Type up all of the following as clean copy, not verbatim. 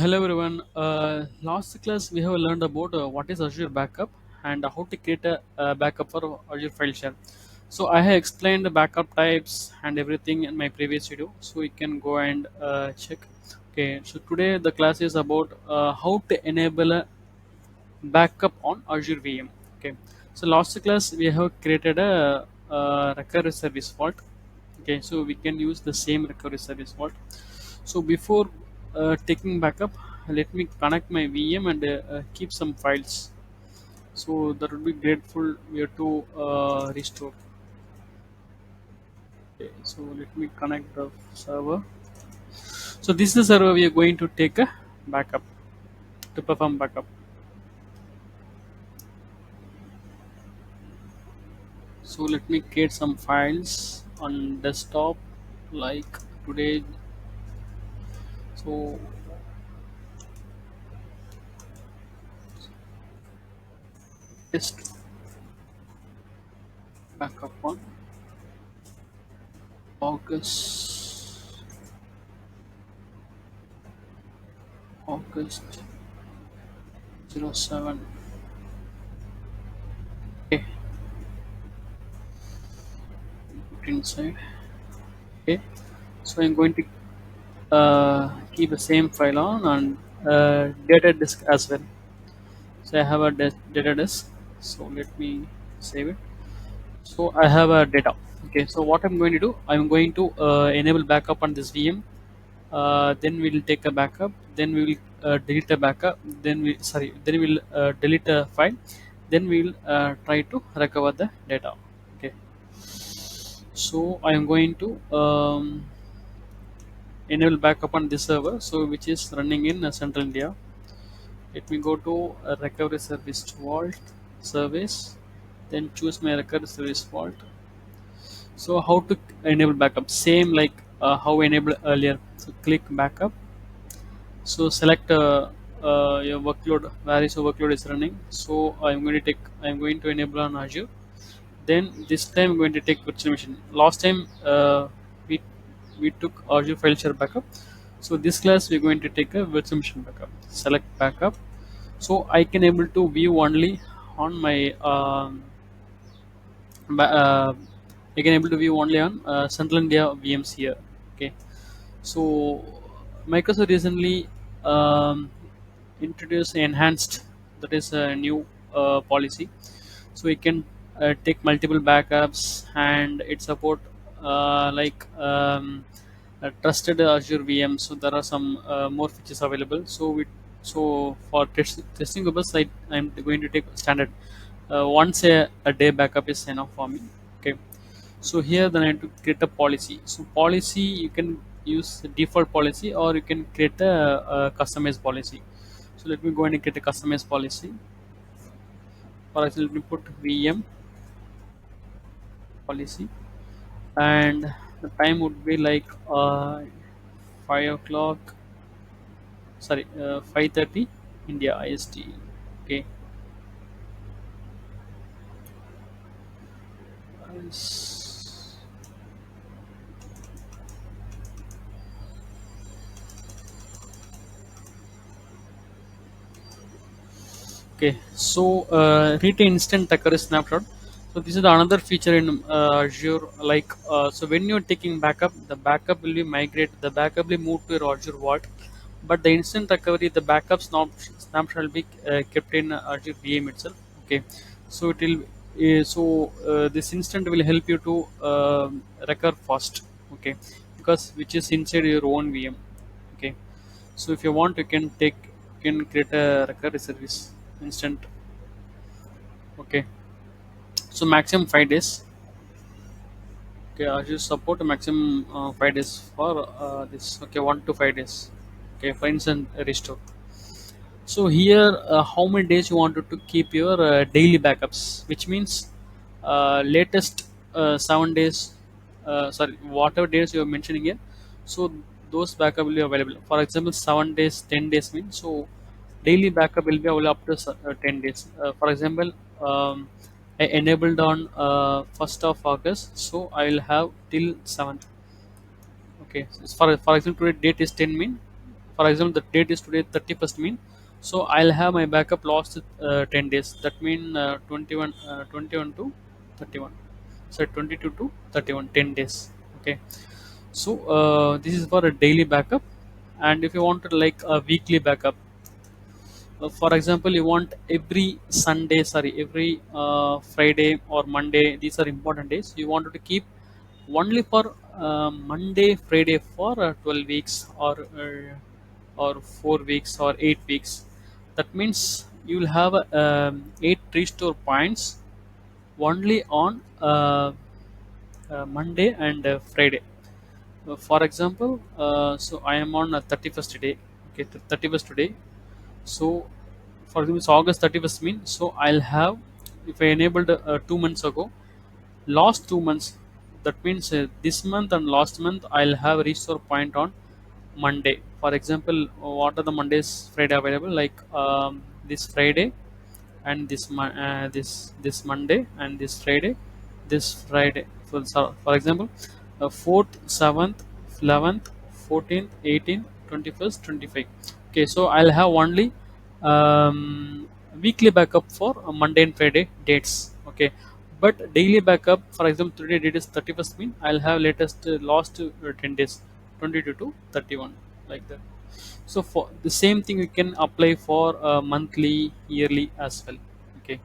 Hello everyone. Last class we have learned about what is Azure Backup and how to create a backup for Azure file share. So I have explained the backup types and everything in my previous video, so you can go and check. Okay, so today the class is about how to enable a backup on Azure VM. Okay, so last class we have created a recovery service vault. Okay, so we can use the same recovery service vault. So before taking backup, let me connect my VM and keep some files. So that would be grateful. We have to restore. Okay, so let me connect the server. So this is the server we are going to take a backup to perform backup. So let me create some files on desktop like today. So test backup on August 07. Okay, put inside. Okay, so I'm going to keep the same file on and data disk as well. So I have a data disk. So let me save it. So I have a data. Okay, so what I'm going to do, I'm going to enable backup on this VM. Then we'll take a backup. Then we will delete a backup. Then we'll delete a file. Then we'll try to recover the data. Okay, so I am going to enable backup on this server, so which is running in central India. Let me go to recovery service vault service, then choose my recovery service vault. So how to enable backup, same like how enabled earlier. So click backup. So select your workload, where is your workload is running. So I'm going to enable on Azure. Then this time I'm going to take virtual machine. Last time we we took Azure file share backup. So this class we're going to take a virtual machine backup. Select backup. So I can able to view only on my ba- uh, I can able to view only on Central India VMs here. Okay. So Microsoft recently introduced enhanced, that is a new policy. So it can take multiple backups and it support trusted Azure VM. So there are some more features available. So for testing purpose, I'm going to take standard. Once a day backup is enough for me. Okay. So here then I have to create a policy. So policy, you can use the default policy or you can create a customized policy. So let me go and create a customized policy. For example, let me put VM policy, and the time would be like 5 o'clock. Sorry, 5:30 India IST. Okay. Yes. Okay, so retain instant recovery snapshot. So this is the another feature in Azure. So when you're taking backup, the backup will be migrate. The backup will move to your Azure Vault, but the instant recovery, the backup snapshot will be kept in Azure VM itself. Okay, so it will. This instant will help you to recover fast. Okay, because which is inside your own VM. Okay, so if you want, you can create a recovery service instant. Okay, so maximum 5 days. Okay, Azure support maximum 5 days for this. Okay, 1 to 5 days. Okay, for instance, restore. So here, how many days you wanted to keep your daily backups, which means latest 7 days. Sorry, whatever days you are mentioning here. So those backup will be available. For example, 7 days, 10 days means so daily backup will be available up to 10 days. For example, I enabled on 1st of August, so I will have till 7th. Okay, so for example, today date is 10 mean For example, the date is today 31st mean, so I'll have my backup lost 10 days. That mean 21 to 31. So 22 to 31, 10 days. Okay. So this is for a daily backup. And if you want to like a weekly backup, for example, you want every Sunday, sorry, every Friday or Monday, these are important days, you wanted to keep only for Monday Friday for 12 weeks, or 4 weeks or 8 weeks. That means you will have 8 restore points only on Monday and Friday. For example, so I am on 31st day. Okay, 31st today. So for example, it's August 31st mean, so I'll have, if I enabled 2 months ago, last 2 months, that means this month and last month I'll have restore point on Monday. For example, what are the Mondays Friday available, like this Friday and this Monday and this Friday, for example, 4th, 7th, 11th, 14th, 18th, 21st, 25th. Okay, so I'll have only weekly backup for Monday and Friday dates. Okay, but daily backup, for example, today date is 31st mean, I'll have latest last 10 days, 22 to 31, like that. So for the same thing, you can apply for monthly, yearly as well. Okay.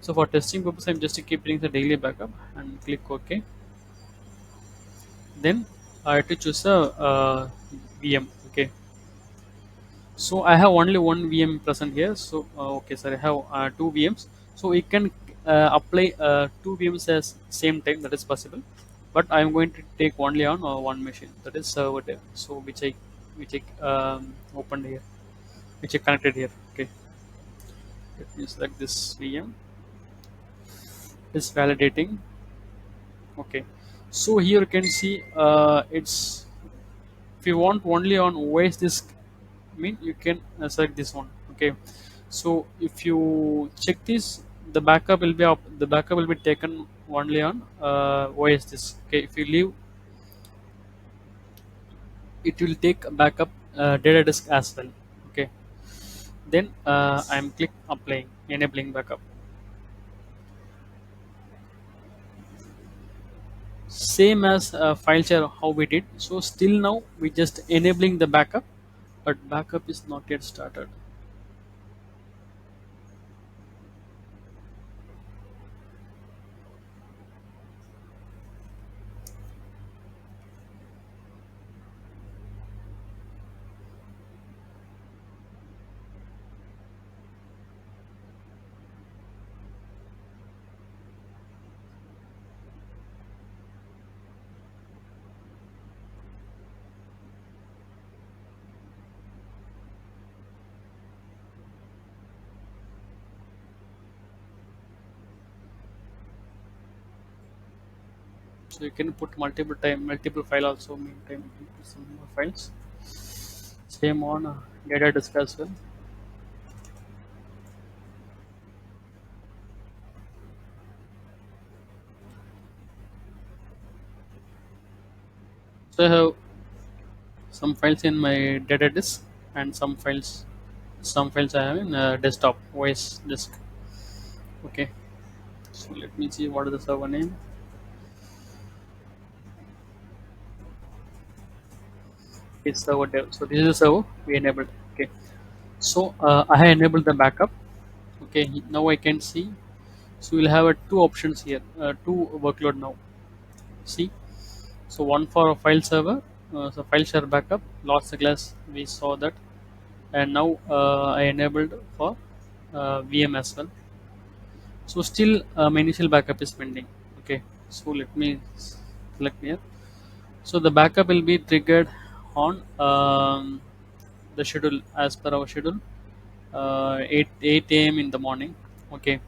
So for testing purpose, I'm just keeping the daily backup and click OK. Then I have to choose a VM. Okay. So I have only one VM present here. So okay, sir, I have two VMs. So we can apply two VMs as same time. That is possible. But I am going to take only on one machine. That is server dev. So which I opened here, which I connected here. Okay. Let me select this VM. It's validating. Okay. So here you can see it's, if you want only on OS disk, mean you can select this one. Okay. So if you check this, the backup will be taken only on OS disk. Okay. If you leave, it will take a backup data disk as well. Okay. Then I'm click applying, enabling backup. Same as file share how we did. So still now we just enabling the backup, but backup is not yet started. So you can put multiple file also, meantime you can put some more files. Same on data disk as well. So I have some files in my data disk, and some files I have in desktop OS disk. Okay. So let me see what is the server name. It's server dev. So this is the server we enabled. Okay. So I have enabled the backup. Okay. Now I can see. So we'll have two options here, two workload now. See. So one for a file server, so file share backup, lost the class, we saw that, and now I enabled for VM as well. So still my initial backup is pending. Okay, so let me select here. So the backup will be triggered on the schedule as per our schedule, 8 a.m. in the morning. Okay,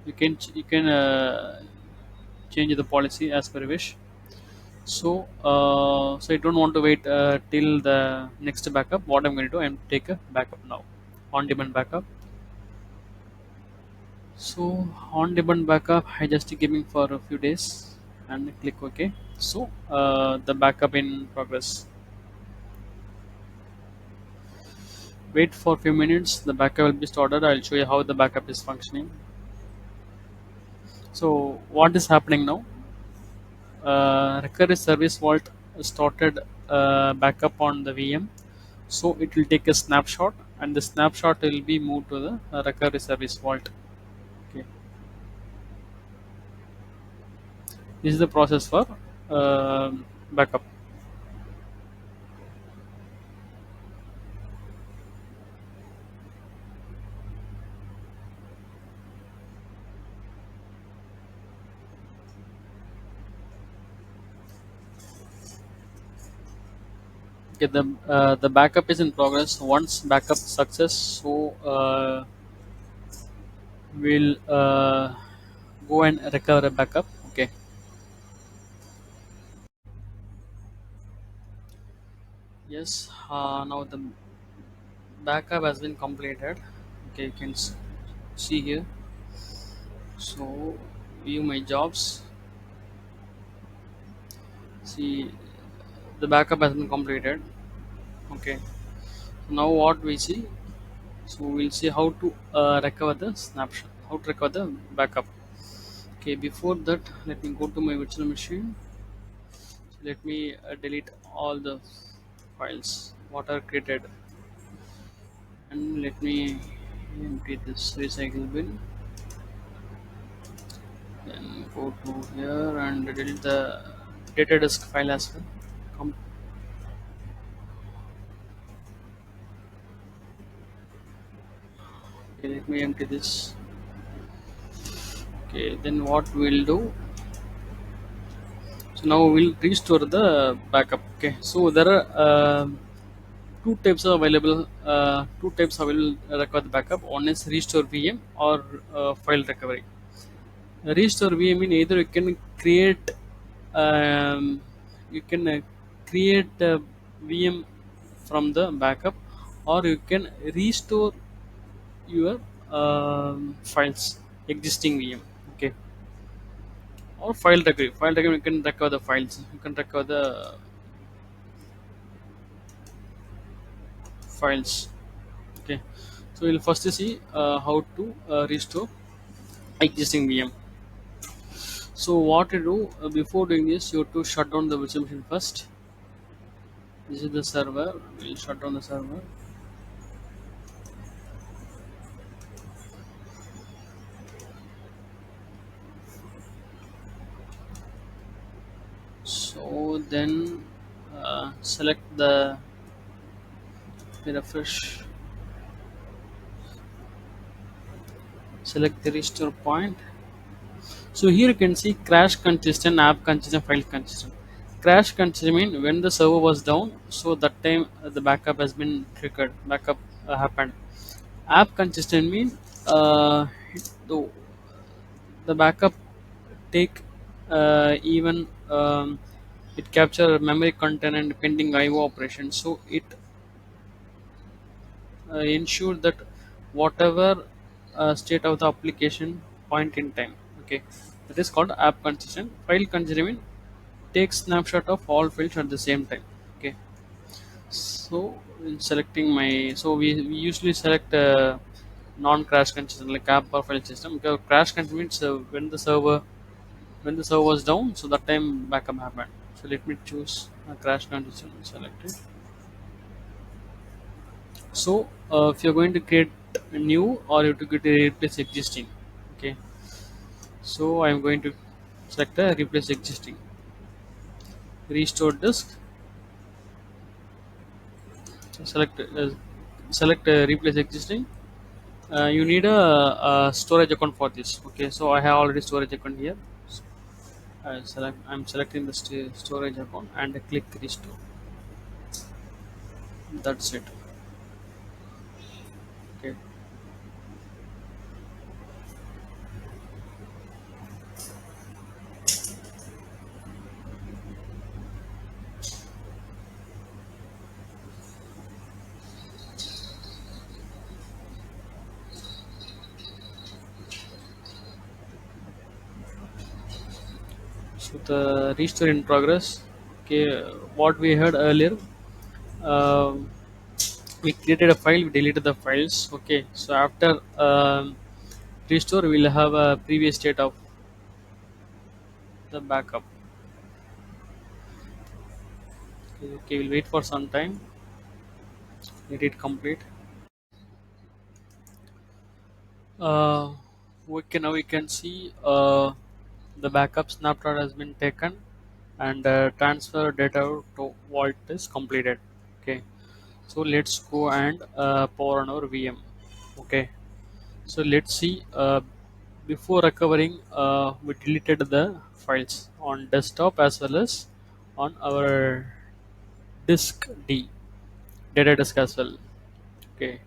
you can change the policy as per wish. So I don't want to wait till the next backup. What I'm going to do, I'm take a backup now, on-demand backup. So on-demand backup, I just giving for a few days and click OK. So the backup in progress. Wait for a few minutes, the backup will be started. I'll show you how the backup is functioning. So what is happening now? Recovery service vault started backup on the VM. So it will take a snapshot, and the snapshot will be moved to the recovery service vault. Okay, this is the process for backup. Okay, the backup is in progress. Once backup success, so we'll go and recover a backup. Okay. Yes. Now the backup has been completed. Okay, you can see here. So view my jobs. See, the backup has been completed. Okay. Now what we see? So we'll see how to recover the snapshot. How to recover the backup. Okay. Before that, let me go to my virtual machine. So let me delete all the files what are created, and let me empty this recycle bin. Then go to here and delete the data disk file as well. Com- okay, let me empty this. Okay, then what we'll do? So now we'll restore the backup. Okay, so there are two types are available. Two types available require the backup. One is restore VM or file recovery. Restore VM in either you can create um, you can create a VM from the backup, or you can restore your files existing VM. Okay, or file recovery. File recovery, you can recover the files. You can recover the files. Okay, so we'll first see how to restore existing VM. So what to do before doing this, you have to shut down the virtual machine first. This is the server. We'll shut down the server. So then select the refresh, select the restore point. So here you can see crash consistent, app consistent, file consistent. Crash consistent mean when the server was down, so that time the backup has been triggered, backup happened. App consistent mean the, the backup take even it capture memory content and pending IO operations. So it ensure that whatever state of the application point in time. Okay, that is called app consistent. File consistent take snapshot of all files at the same time. Okay, so in selecting my, so we usually select non-crash consistent like app or file system, because crash consistent means when the server was down, so that time backup happened. So let me choose a crash consistent and select it. So if you're going to create a new, or you have to get a replace existing. Okay, so I'm going to select a replace existing, restore disk. Select replace existing. You need a storage account for this. Okay, so I have already storage account here. So I'm selecting the storage account and I click restore. That's it. Okay, so the restore in progress. Okay, what we heard earlier. Um We created a file, we deleted the files. Okay, so after restore, we'll have a previous state of the backup. Okay, we'll wait for some time, let it complete. uh, Now we can see the backup snapshot has been taken, and transfer data to vault is completed. Okay, so let's go and power on our VM. Okay, so let's see, before recovering, we deleted the files on desktop as well as on our disk D, data disk as well. Okay,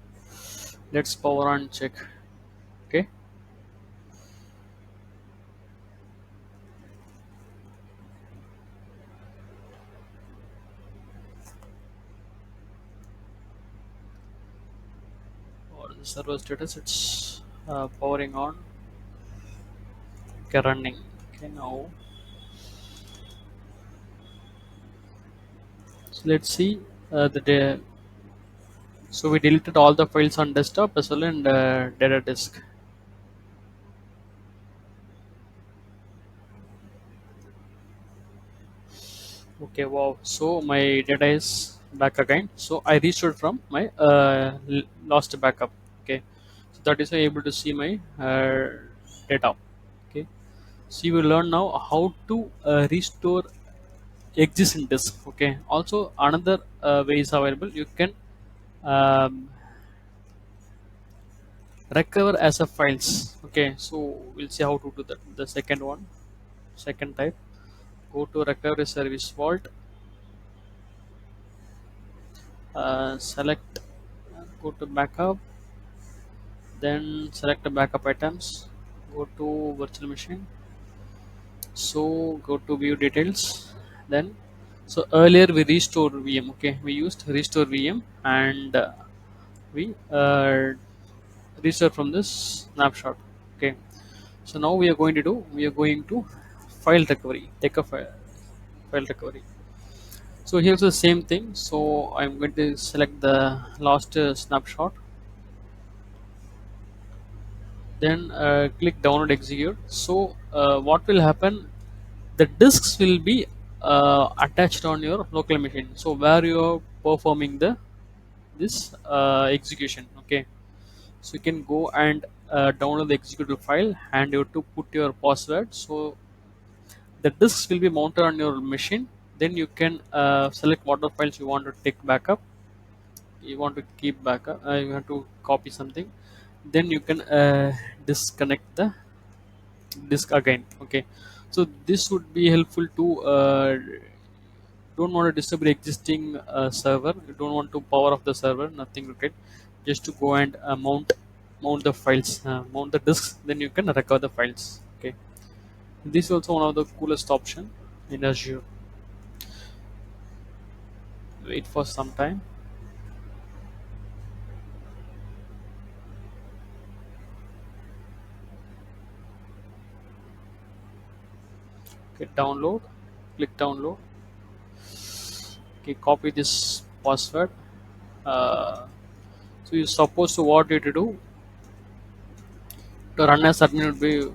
let's power on check. Okay, or the server status, it's powering on. Okay, running. Okay, now so let's see the so we deleted all the files on desktop as well and data disk. Okay, wow. So my data is back again. So I restored from my lost backup. Okay, so that is why I'm able to see my data. Okay, so you will learn now how to restore existing disk. Okay, also another way is available. You can um, recover as a files. Okay, so we'll see how to do that. The second one, second type. Go to recovery service vault. Select. Go to backup, then select the backup items, go to virtual machine, so go to view details. Then so earlier we restore VM. Okay, we used restore VM, and we restore from this snapshot. Okay, so now we are going to do, we are going to file recovery, take a file recovery. So here's the same thing. So I'm going to select the last snapshot, then click download execute. So what will happen, the disks will be attached on your local machine, so where you are performing the this execution. Okay, so you can go and download the executable file, and you have to put your password. So the disks will be mounted on your machine. Then you can select what files you want to take backup, you want to keep backup, you want to copy something. Then you can disconnect the disk again. Okay, so this would be helpful to don't want to disturb the existing server, you don't want to power off the server, nothing like it. Just to go and mount the files, mount the disks, then you can recover the files. Okay, this is also one of the coolest option in Azure. Wait for some time. Okay, download, click download. Okay, copy this password. uh, so you're supposed to, what you to do to run as admin would be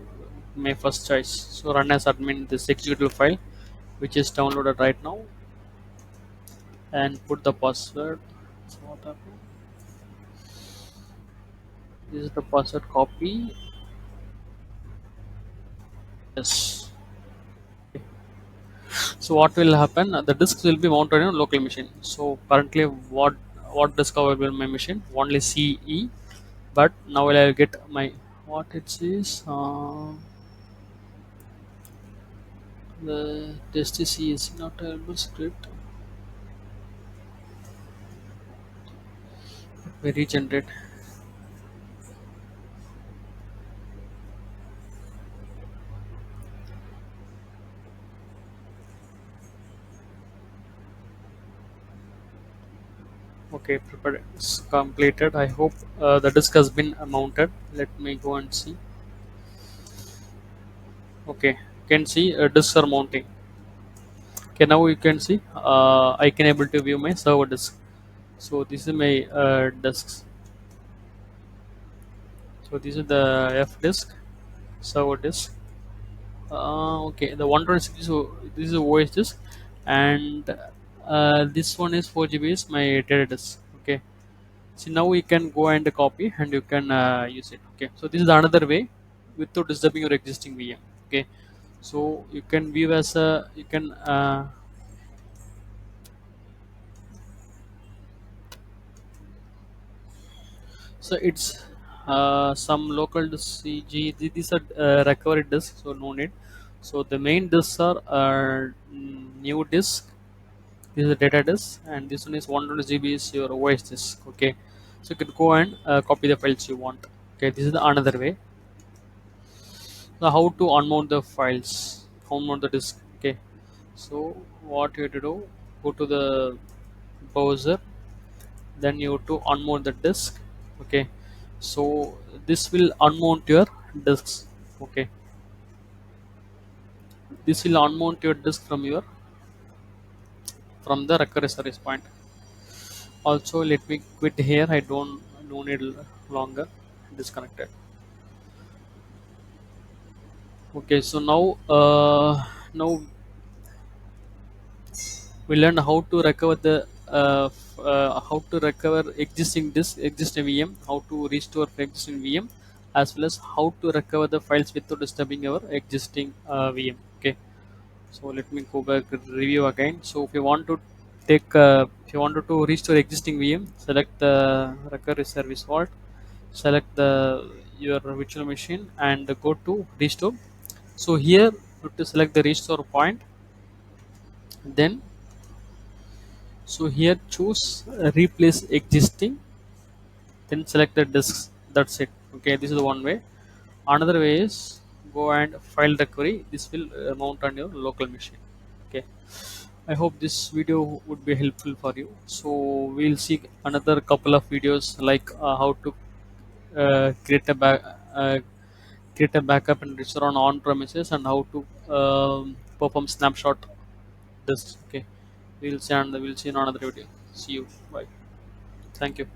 my first choice. So run as admin this executable file, which is downloaded right now, and put the password. So what happened? This is the password copy. Yes. So what will happen? The disks will be mounted on local machine. So currently, what disk available in my machine? Only CE. But now I'll get my, what it says. The test C is not available script. We regenerate. Okay, prepared. It's completed. I hope the disk has been mounted. Let me go and see. Okay, you can see disks are mounting. Okay, now you can see I can able to view my server disk. So this is my disks. So this is the F disk, server disk. Okay, the 126 this is OS disk, and this one is 4 GB is my data disk. Okay, so now you can go and copy and you can use it. Okay, so this is another way without disturbing your existing VM. Okay, so you can view as a you can so it's some local disk CG. These are recovery disks, so no need. So the main disks are new disk. This is a data disk, and this one is 120 GB is your OS disk. Okay, so you can go and copy the files you want. Okay, this is the another way. Now how to unmount the files, unmount the disk. Okay, so what you have to do, go to the browser, then you have to unmount the disk. Okay, so this will unmount your disks. Okay, this will unmount your disk from the recovery service point. Also, let me quit here, I don't need longer, disconnected. Okay, so now we learned how to recover the how to recover existing VM, how to restore existing VM, as well as how to recover the files without disturbing our existing VM. Okay, so let me go back and review again. So if you wanted to restore existing VM, select the recovery service vault, select the your virtual machine and go to restore. So here you have to select the restore point, then so here choose replace existing, then select the disks. That's it. Okay, this is one way. Another way is go and file recovery. This will mount on your local machine. Okay, I hope this video would be helpful for you. So we'll see another couple of videos like how to uh, create a backup and restore on premises, and how to perform snapshot this. Okay, we'll see in another video. See you. Bye. Thank you.